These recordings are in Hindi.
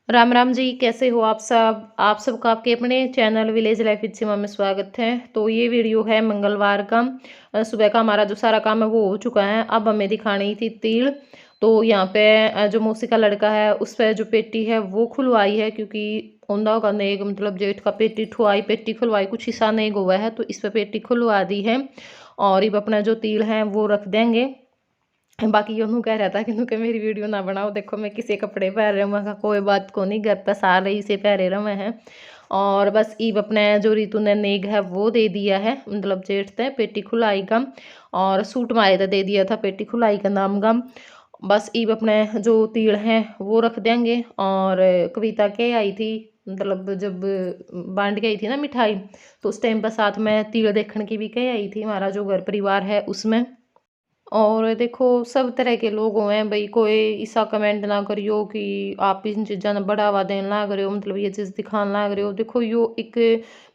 राम राम जी, कैसे हो आप सब? आप सबका आपके अपने चैनल विलेज लाइफ विद सीमा में स्वागत है। तो ये वीडियो है मंगलवार का। सुबह का हमारा जो सारा काम है वो हो चुका है। अब हमें दिखानी थी तिल। तो यहाँ पे जो मौसी का लड़का है उस पर जो पेटी है वो खुलवाई है, क्योंकि औंधा का नेग मतलब जेठ का पेटी ठुआई पेटी खुलवाई, कुछ हिस्सा नेग हुआ है तो इस पर पेटी खुलवा दी है। और अब अपना जो तिल है वो रख देंगे। बाकी ओनू कह रहा था कि मेरी वीडियो ना बनाओ, देखो मैं किसी कपड़े पहन रहे, मैं कहा कोई बात को नहीं, घर पर सारे इसे पहरे रहे हैं। और बस ईब अपने जो रितु ने नेग है वो दे दिया है, मतलब जेठ ते पेटी खुलाई का। और सूट मारे तो दे दिया था पेटी खुलाई का नाम का। बस ईब अपने जो तीड़ हैं वो रख देंगे। और कविता के आई थी, मतलब जब बांट के आई थी ना मिठाई, तो उस टाइम पर साथ में तीड़ देखने की भी कह आई थी, हमारा जो घर परिवार है उसमें। और देखो सब तरह के लोग हुए हैं भाई, कोई ऐसा कमेंट ना करियो कि आप इन चीज़ों ने बढ़ावा देने लग रहे हो, मतलब ये चीज़ दिखाने लग रहे हो। देखो यो एक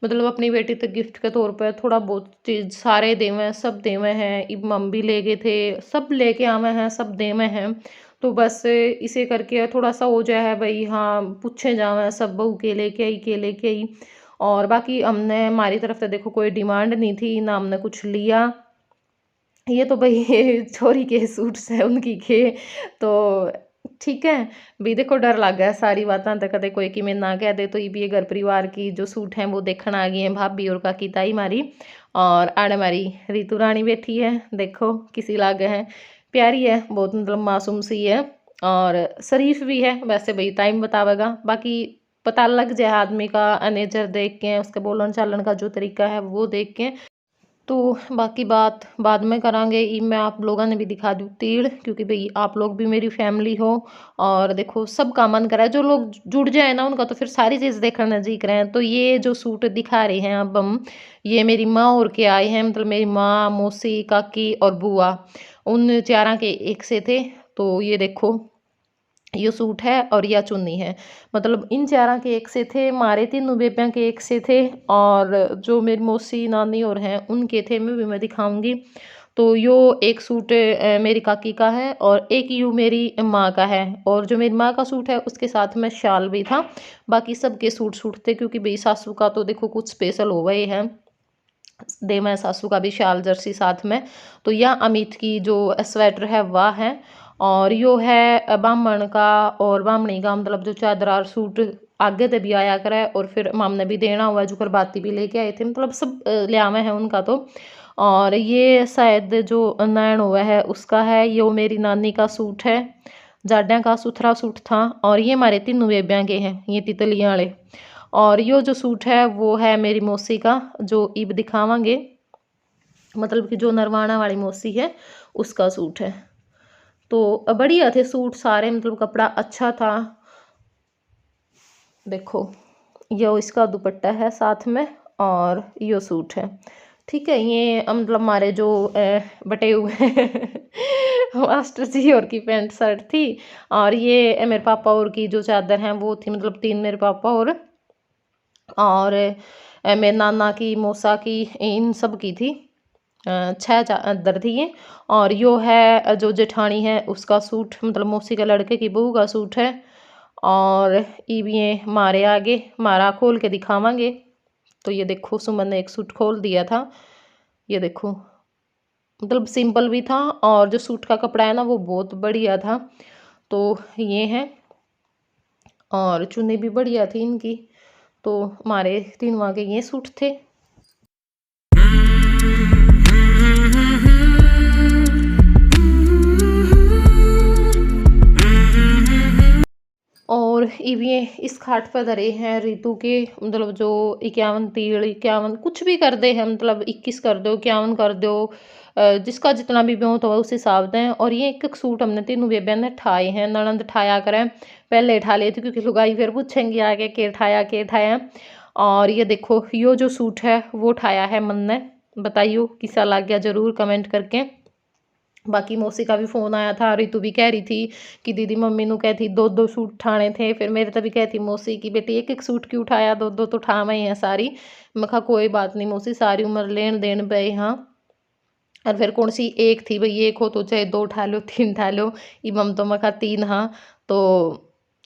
मतलब अपनी बेटी तक गिफ्ट के तौर पर थोड़ा बहुत चीज़ सारे देवे हैं, सब देवे हैं, इब मम भी ले गए थे, सब लेके आवे हैं, सब देवे हैं। तो बस इसे करके थोड़ा सा हो जाए है भाई, हाँ पूछे जावे सब बहू के लेके आई के लेके आई। और बाकी हमने हमारी तरफ से देखो कोई डिमांड नहीं थी ना, हमने कुछ लिया। ये तो भई छोरी के सूट्स है उनकी के, तो ठीक है। भी देखो डर लग गया सारी बातां तो कदे कोई कि मैं ना कह दे, तो ये भी ये घर परिवार की जो सूट हैं वो देखने आ गई हैं भाभी और काकी ताई मारी। और आड़ हमारी रीतु रानी बैठी है, देखो किसी लागे है, प्यारी है बहुत, मतलब मासूम सी है। और शरीफ भी है वैसे, भाई टाइम बतावेगा, बाकी पता लग जाए आदमी का नेचर देख के, उसके बोलन चालन का जो तरीका है वो देख के। तो बाकी बात बाद में करांगे, ई मैं आप लोगों ने भी दिखा दूँ तीड़, क्योंकि भाई आप लोग भी मेरी फैमिली हो। और देखो सबका मन करा है, जो लोग जुड़ जाए ना उनका तो फिर सारी चीज़ देखना जी करें। तो ये जो सूट दिखा रहे हैं अब हम, ये मेरी माँ और के आए हैं, मतलब मेरी माँ मौसी काकी और बुआ, उन चारा के एक से थे। तो ये देखो ये सूट है और यह चुन्नी है, मतलब इन चारा के एक से थे, मारे तीनों बेबियाँ के एक से थे। और जो मेरी मौसी नानी और हैं उनके थे, मैं दिखाऊंगी। तो यो एक सूट मेरी काकी का है और एक यू मेरी माँ का है। और जो मेरी माँ का सूट है उसके साथ में शाल भी था। बाकी सबके सूट थे, क्योंकि भाई सासू का तो देखो कुछ स्पेशल हो गए हैं, दे मैं सासू का भी शाल जर्सी साथ में। तो यह अमित की जो स्वेटर है वह है। और यो है बामण का और बामणी का, मतलब जो चादरार सूट आगे से भी आया करे और फिर माम ने भी देना हुआ, जो करबाती भी लेके आए थे, मतलब सब ले आवे हैं उनका तो। और ये शायद जो नैन हुआ है उसका है, यो मेरी नानी का सूट है, जाड्या का सुथरा सूट था। और ये हमारे तीनों बेबियाँ के हैं, ये तितलियाँ वाले। और यो जो सूट है वो है मेरी मौसी का, जो इब दिखावांगे, मतलब कि जो नरवाना वाली मौसी है उसका सूट है। तो बढ़िया थे सूट सारे, मतलब कपड़ा अच्छा था। देखो यो इसका दुपट्टा है साथ में, और यो सूट है। ठीक है, ये मतलब हमारे जो बटे हुए मास्टर जी और की पैंट शर्ट थी। और ये मेरे पापा और की जो चादर हैं वो थी, मतलब तीन मेरे पापा और मेरे नाना की मौसा की, इन सब की थी। छः चादर थी ये। और यो है जो जेठानी है उसका सूट, मतलब मौसी के लड़के की बहू का सूट है। और ये मारे आगे मारा खोल के दिखावांगे। तो ये देखो सुमन ने एक सूट खोल दिया था, ये देखो, मतलब सिंपल भी था और जो सूट का कपड़ा है ना वो बहुत बढ़िया था। तो ये है, और चुन्नी भी बढ़िया थी इनकी। तो हमारे तीनों के ये सूट थे। और ये इस खाट पर धरे हैं रितु के, मतलब जो 51 तीड़ 51 कुछ भी कर दे हैं, मतलब 21 कर दो 51 कर दो, जिसका जितना भी ब्यों तो उस हिसाब से। और ये एक एक सूट हमने तीनों बेबिया ने ठाए हैं, ननंद ठाया करें, पहले ठा लिए थे क्योंकि लुगाई फिर पूछेंगे आगे के ठाया। और ये देखो यो जो सूट है वो ठाया है मन ने, बताइयो किसा लग गया जरूर कमेंट करके। बाकी मौसी का भी फ़ोन आया था, रितु भी कह रही थी कि दीदी मम्मी नू कहती दो दो सूट ठाने थे, फिर मेरे तभी कहती मौसी की बेटी एक एक सूट क्यों उठाया, दो दो तो ठावे हैं सारी। मैं कहा कोई बात नहीं मौसी, सारी उम्र लेन देन पे हाँ। और फिर कौन सी एक थी भाई, एक हो तो चाहे दो उठा लो तीन उठा लो, इबम तो मैं कहा तीन हाँ। तो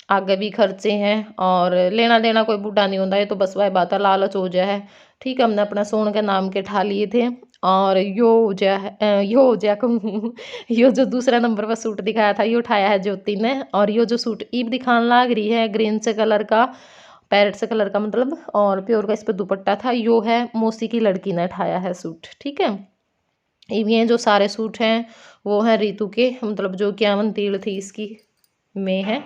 आगे भी खर्चे हैं और लेना देना कोई बूढ़ा नहीं होता, ये तो बस वह बात है, लालच हो जाए है। ठीक है, हमने अपना सोन के नाम के ठा लिए थे। और यो हो जा यो हो जा कहूँ यो जो दूसरा नंबर पर सूट दिखाया था यो उठाया है ज्योति ने। और यो जो सूट ईब दिखाने लाग रही है ग्रीन से कलर का, पैरेट से कलर का मतलब, और प्योर का इस पर दुपट्टा था, यो है मौसी की लड़की ने उठाया है सूट। ठीक है, ये जो सारे सूट हैं वो हैं रीतू के, मतलब जो 51 तील थी इसकी में है।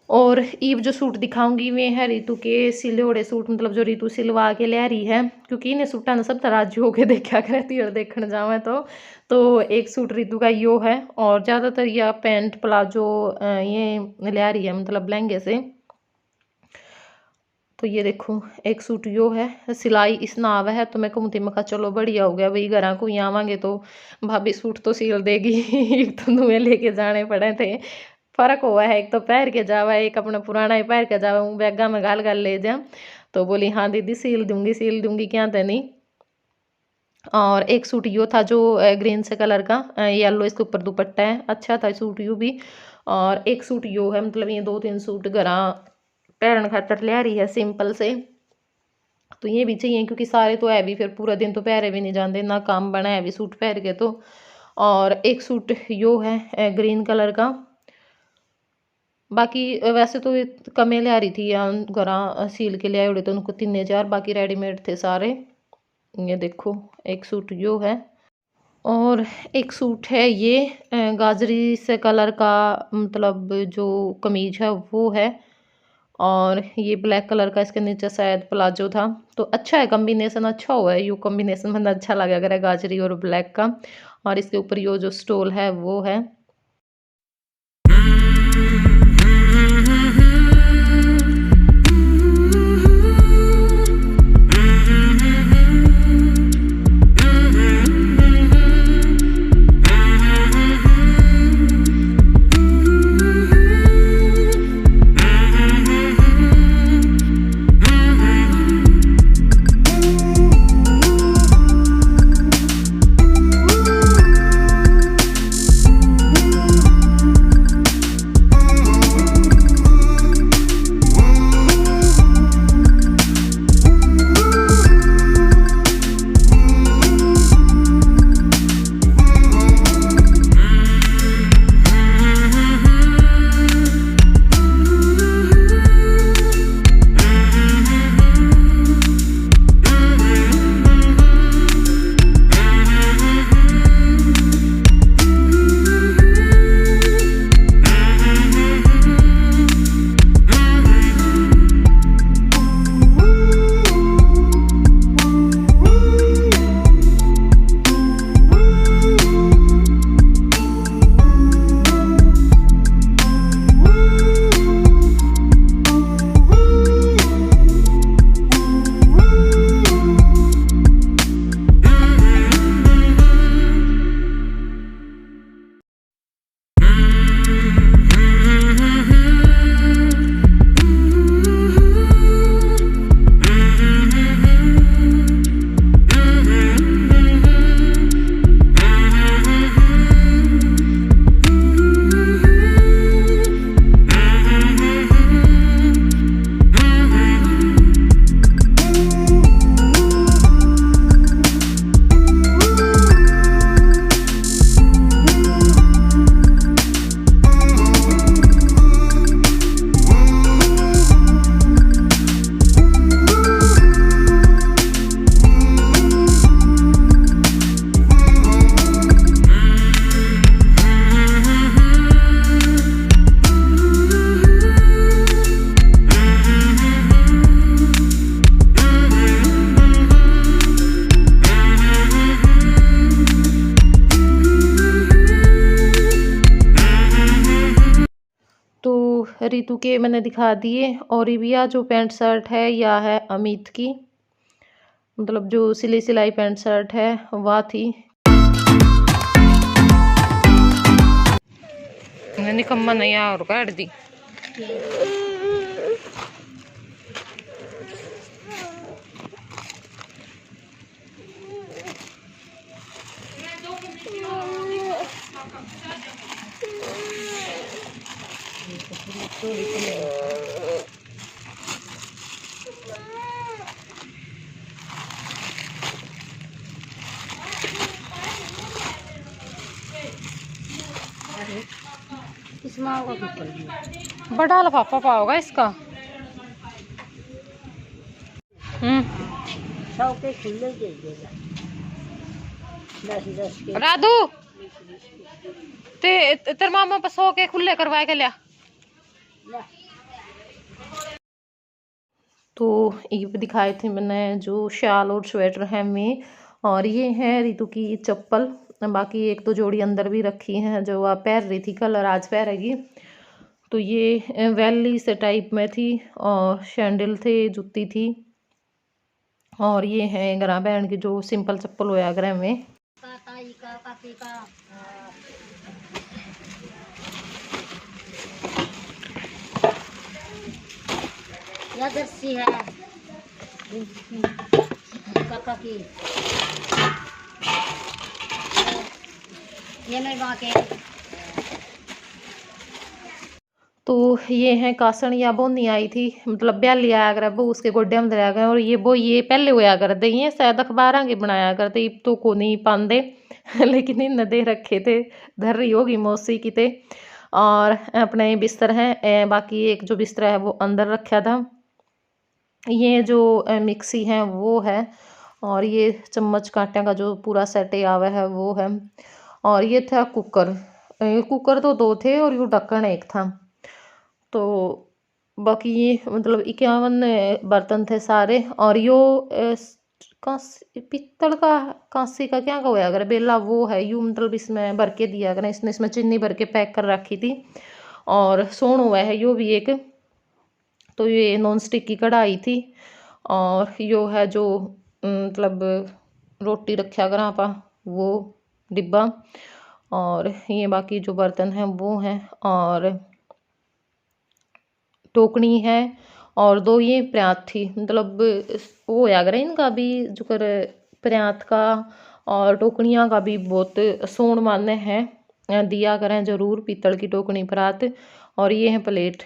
और ईब जो सूट दिखाऊंगी वे है रीतू के सिले हुए सूट, मतलब जो रीतू सिलवा के ले रही है, क्योंकि इन्हें सूटा ने सब तराजू होके देखा करती और देखने जावे तो एक सूट रीतू का यो है। और ज़्यादातर यह पैंट प्लाजो ये ले रही है, मतलब लहंगे से। तो ये देखो एक सूट यो है, सिलाई इस नाव है, तो मैं कहूँ मैं कहा चलो बढ़िया हो गया भाई, घर को यहाँ आवांगे तो भाभी सूट तो सिल देगी एक तो धुएँ लेके जाने पड़े थे। फर्क हुआ है, एक तो पैर के जावा, एक अपना पुराना ही पैर के जावा, वो बैगा में घाल घाल ले जा। तो बोली हाँ दीदी सिल दूंगी क्या तो नहीं। और एक सूट यो था जो ग्रीन से कलर का, येलो इसके ऊपर दुपट्टा है, अच्छा था सूट यू भी। और एक सूट यो है, मतलब ये 2-3 सूट घरा पहन खातर ले रही है सिंपल से। तो ये भी चाहिए क्योंकि सारे तो है भी, फिर पूरा दिन तो पहरे भी नहीं जाते ना, काम बना है भी सूट पहन के तो। और एक सूट यो है ग्रीन कलर का, बाकी वैसे तो कमे ले आ रही थी या घरा सील के ले आए तो उनको 3000, बाकी रेडीमेड थे सारे। ये देखो एक सूट यो है। और एक सूट है ये गाजरी से कलर का, मतलब जो कमीज है वो है, और ये ब्लैक कलर का इसके नीचे शायद प्लाजो था। तो अच्छा है, कॉम्बिनेशन अच्छा हुआ है, यू कॉम्बिनेशन मतलब अच्छा लगा अगर है गाजरी और ब्लैक का। और इसके ऊपर यो जो स्टोल है वो है। रितु के मैंने दिखा दिए। और रिबिया जो पैंट शर्ट है यह है अमित की, मतलब जो सिली सिलाई पैंट शर्ट है वह थी। निकम्मा नहीं और काट दी। बड़ा लिफाफा पाओगा इसका। राधू तेरे मामा पर 100 के खुले करवाए के लिया। तो ये दिखाए थे मैंने जो शाल और स्वेटर है में। और ये है रितु की चप्पल। बाकी एक तो जोड़ी अंदर भी रखी है जो आप पहन रही थी कल और आज पहनेगी। तो ये वैली से टाइप में थी और सैंडल थे, जूती थी। और ये है ग्रां बैंड की जो सिंपल चप्पल होया ग्रां में। जर्सी है काका की, ये मेरे माँ के। तो ये है कासण या बोनी आई थी, मतलब ब्याली आया कर वो उसके गोड्डे में दरिया गए। और ये वो ये पहले होया करते ये शायद अखबार के बनाया करते तो को नहीं पाते लेकिन इन दे रखे थे, धर रही होगी मौसी की ते। और अपने बिस्तर है, बाकी एक जो बिस्तर है वो अंदर रखा था। ये जो मिक्सी है वो है। और ये चम्मच कांटे का जो पूरा सेट आवा है वो है। और ये था कुकर। कुकर तो 2 थे और ये ढक्कन एक था। तो बाकी ये मतलब 51 बर्तन थे सारे। और यो पित्तल का कांसी का क्या होया अगर बेला वो है यूँ, मतलब इसमें भर के दिया करें। इसमें चीनी भर के पैक कर रखी थी। और सोन हुआ है यो भी एक। तो ये नॉन स्टिक की कढ़ाई थी। और यो है जो मतलब रोटी रखा करा आपा वो डिब्बा। और ये बाकी जो बर्तन हैं वो हैं। और टोकनी है। और 2 ये प्रयात थी, मतलब वो होया करे इनका भी जो कर प्रयात का और टोकनियाँ का भी बहुत सोन मान्य है, दिया करें जरूर पीतल की टोकनी परात। और ये है प्लेट।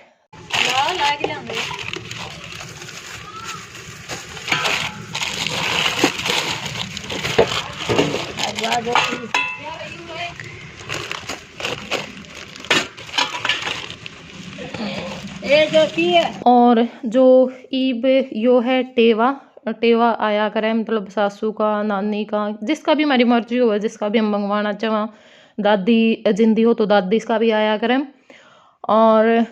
और जो ईब यो है टेवा। टेवा आया करे मतलब सासू का, नानी का, जिसका भी हमारी मर्जी हो, जिसका भी हम मंगवाना चाहें। दादी जिंदी हो तो दादी का भी आया करें। और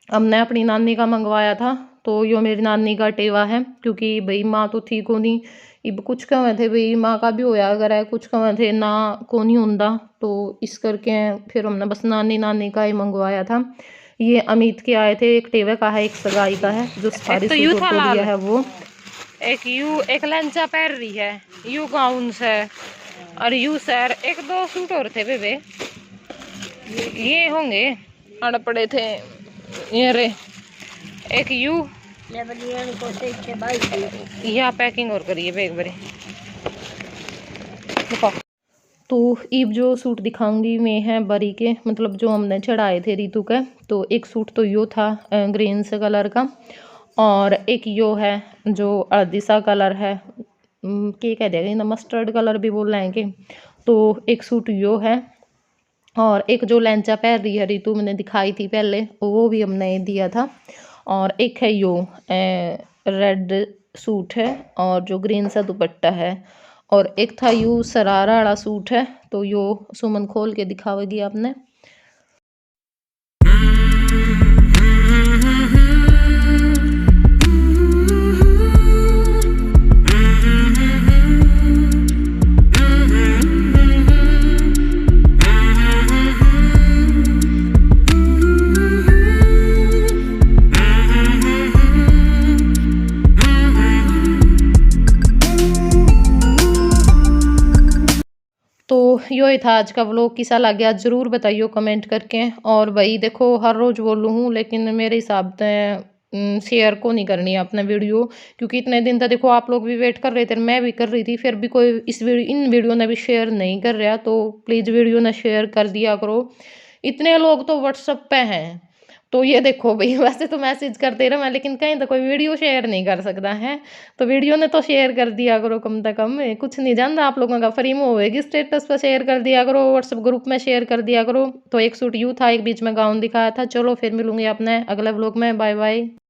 हमने अपनी नानी का मंगवाया था। तो यो मेरी नानी का टेवा है, क्योंकि भाई माँ तो थी को नहीं। इब कुछ कहे थे भाई माँ का भी होया करे, कुछ कहे थे ना को नहीं होंदा। तो इस करके फिर हमने बस नानी का ही मंगवाया था। ये अमित के आए थे, एक टेवे का है एक सगाई का है जो सारी तो सूट को दिया है वो। एक यू एक लंचा पहन रही है, यू गाउन से। और यू सर 1-2 सूट और थे बेबे, ये होंगे अड़ पड़े थे ये रे। एक यू या पैकिंग और करिए बैग भरे। तो ईब जो सूट दिखाऊंगी मैं है बरी के, मतलब जो हमने चढ़ाए थे रितु के। तो एक सूट तो यो था ग्रीन से कलर का। और एक यो है जो अर्दी सा कलर है, के कह देगा ना, मस्टर्ड कलर भी बोल रहे हैं कि। तो एक सूट यो है। और एक जो लहंचा पहन रही है रितु मैंने दिखाई थी पहले, वो भी हमने दिया था। और एक है यो रेड सूट है और जो ग्रीन सा दुपट्टा है। और एक था यू सरारा वाला सूट है। तो यो सुमन खोल के दिखावेगी आपने। यो ही था आज का व्लॉग। कैसा लग गया ज़रूर बताइए कमेंट करके। और भाई देखो हर रोज़ बोलूँ हूँ लेकिन मेरे हिसाब से शेयर को नहीं करनी है अपना वीडियो, क्योंकि इतने दिन तक देखो आप लोग भी वेट कर रहे थे, मैं भी कर रही थी, फिर भी कोई इन वीडियो ने भी शेयर नहीं कर रहा। तो प्लीज़ वीडियो ना शेयर कर दिया करो। इतने लोग तो व्हाट्सएप पे हैं, तो ये देखो भई वैसे तो मैसेज करते रहो मैं, लेकिन कहीं तो कोई वीडियो शेयर नहीं कर सकता है। तो वीडियो ने तो शेयर कर दिया करो कम से कम। कुछ नहीं जानता आप लोगों का फ्री में होएगी, स्टेटस पे शेयर कर दिया करो, व्हाट्सएप ग्रुप में शेयर कर दिया करो। तो एक सूट यूँ था, एक बीच में गाउन दिखाया था। चलो फिर मिलूँगी अपने अगले व्लॉग में। Bye bye.